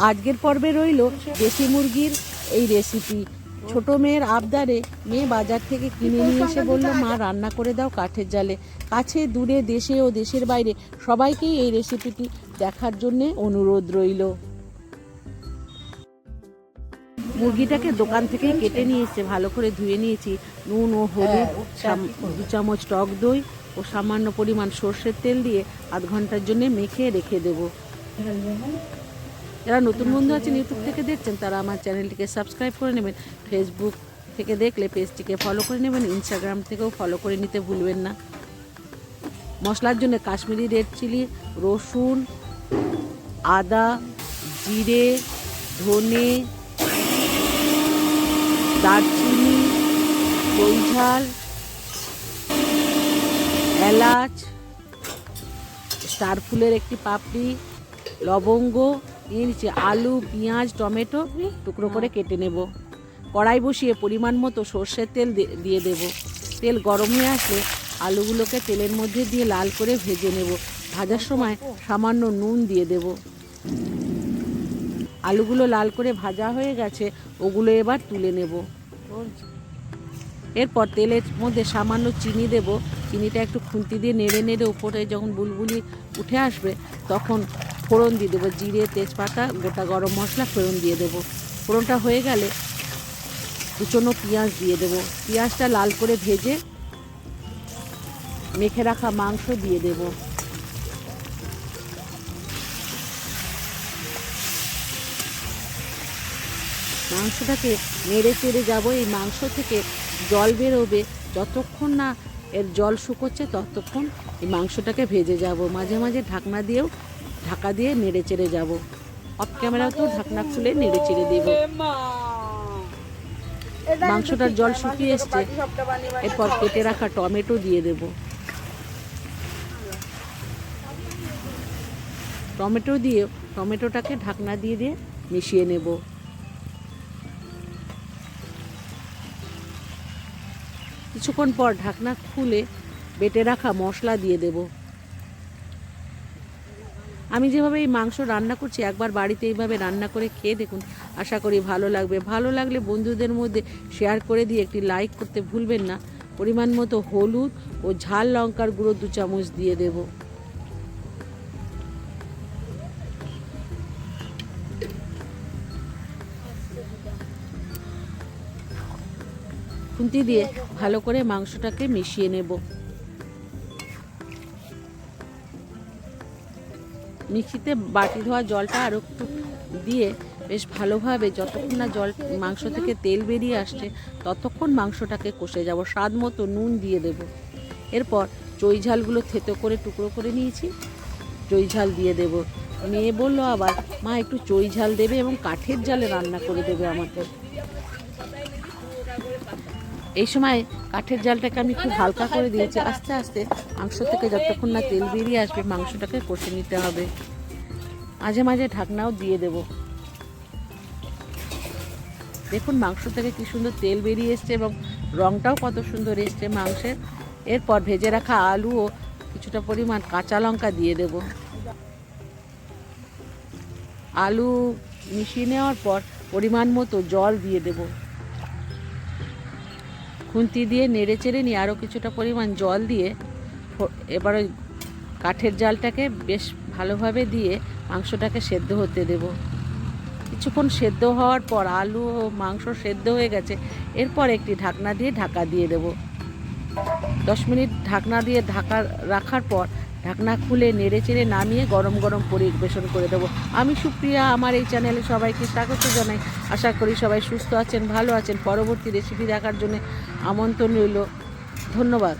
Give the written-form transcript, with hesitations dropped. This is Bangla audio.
আজকের পর্বে রইল দেশি মুরগির এই রেসিপি। ছোট মেয়ের আবদারে মেয়ে বাজার থেকে কিনে নিয়ে এসে বলল, মা রান্না করে দাও কাঠের জালে। কাছে দূরে দেশে ও দেশের বাইরে সবাইকেই এই রেসিপিটি দেখার জন্যে অনুরোধ রইল। মুরগিটাকে দোকান থেকেই কেটে নিয়ে এসে ভালো করে ধুয়ে নিয়েছি। নুন ও হলুদ, 2 চামচ টক দই ও সামান্য পরিমাণ সর্ষের তেল দিয়ে আধ ঘন্টার জন্য মেখে রেখে দেবো। যারা নতুন বন্ধু আছেন ইউটিউব থেকে দেখছেন তারা আমার চ্যানেলটিকে সাবস্ক্রাইব করে নেবেন। ফেসবুক থেকে দেখলে পেজটিকে ফলো করে নেবেন। ইনস্টাগ্রাম থেকেও ফলো করে নিতে ভুলবেন না। মশলার জন্য কাশ্মীরি রেড চিলি, রসুন, আদা, জিরে, ধনে, দারচিনি, জয়ঝাল, এলাচ, স্টার ফুলের একটি পাপড়ি, লবঙ্গ নিয়ে নিচ্ছি। আলু, পেঁয়াজ, টমেটো টুকরো করে কেটে নেব। কড়াই বসিয়ে পরিমাণ মতো সর্ষের তেল দিয়ে দেব। তেল গরম হয়ে আসলে আলুগুলোকে তেলের মধ্যে দিয়ে লাল করে ভেজে নেব। ভাজার সময় সামান্য নুন দিয়ে দেব। আলুগুলো লাল করে ভাজা হয়ে গেছে, ওগুলো এবার তুলে নেব। এরপর তেলের মধ্যে সামান্য চিনি দেব। চিনিটা একটু খুন্তি দিয়ে নেড়ে নেড়ে উপরে যখন বুলবুলি উঠে আসবে তখন ফোড়ন দিয়ে দেবো। জিরে, তেজপাতা, গোটা গরম মশলা ফোড়ন দিয়ে দেবো। ফোড়নটা হয়ে গেলে কুচনো পেঁয়াজ দিয়ে দেবো। পেঁয়াজটা লাল করে ভেজে মেখে রাখা মাংস দিয়ে দেব। মাংসটাকে নেড়ে চেড়ে যাবো। এই মাংস থেকে জল বেরোবে, যতক্ষণ না এর জল শুকোচ্ছে ততক্ষণ এই মাংসটাকে ভেজে যাব। মাঝে মাঝে ঢাকা দিয়ে নেড়ে চেড়ে যাব। অফ ক্যামেরাতেও ঢাকনা খুলে নেড়ে চেড়ে দেব। মাংসটার জল শুকিয়ে এসছে, এরপর কেটে রাখা টমেটো দিয়ে দেব। টমেটোটাকে ঢাকনা দিয়ে মিশিয়ে নেব। কিছুক্ষণ পর ঢাকনা খুলে বেটে রাখা মশলা দিয়ে দেব। আমি যেভাবে এই মাংস রান্না করছি একবার বাড়িতে এইভাবে রান্না করে খেয়ে দেখুন, আশা করি ভালো লাগবে। ভালো লাগলে বন্ধুদের মধ্যে শেয়ার করে দিয়ে একটি লাইক করতে ভুলবেন না। পরিমাণ মতো হলুদ ও ঝাল লঙ্কার গুঁড়ো 2 চামচ দিয়ে দেব। খুন্তি দিয়ে ভালো করে মাংসটাকে মিশিয়ে নেব। মিক্সিতে বাটি ধোয়া জলটা আরও একটু দিয়ে বেশ ভালোভাবে যতক্ষণ না মাংস থেকে তেল বেরিয়ে আসছে ততক্ষণ মাংসটাকে কষে যাব। স্বাদ মতো নুন দিয়ে দেব। এরপর জয়ঝালগুলো থেতো করে টুকরো করে নিয়েছি, জয়ঝাল দিয়ে দেব। মেয়ে বললো আবার, মা একটু জয়ঝাল দেবে এবং কাঠের জালে রান্না করে দেবে আমাকে। এই সময় কাঠের জালটাকে আমি খুব হালকা করে দিয়েছি। আস্তে আস্তে মাংস থেকে যতক্ষণ না তেল বেরিয়ে আসবে মাংসটাকে কষে নিতে হবে। মাঝে মাঝে ঢাকনাও দিয়ে দেব। দেখুন মাংস থেকে কি সুন্দর তেল বেরিয়ে এসছে এবং রঙটাও কত সুন্দর এসছে মাংসের। এরপর ভেজে রাখা আলু ও কিছুটা পরিমাণ কাঁচা লঙ্কা দিয়ে দেব। আলু মিশিয়ে নেওয়ার পর পরিমাণ মতো জল দিয়ে দেব। খুন্তি দিয়ে নেড়ে চেড়ে নিয়ে আরও কিছুটা পরিমাণ জল দিয়ে এবার ওই কাঠের জালটাকে বেশ ভালোভাবে দিয়ে মাংসটাকে সেদ্ধ হতে দেব। কিছুক্ষণ সেদ্ধ হওয়ার পর আলু ও মাংস সেদ্ধ হয়ে গেছে। এরপর একটি ঢাকনা দিয়ে ঢাকা দিয়ে দেব। 10 মিনিট ঢাকনা দিয়ে রাখার পর ঢাকনা খুলে নেড়ে চেড়ে নামিয়ে গরম গরম পরিবেশন করে দেবো। আমি সুপ্রিয়া, আমার এই চ্যানেলে সবাইকে স্বাগত জানাই। আশা করি সবাই সুস্থ আছেন, ভালো আছেন। পরবর্তী রেসিপি দেখার জন্য আমন্ত্রণ রইল। ধন্যবাদ।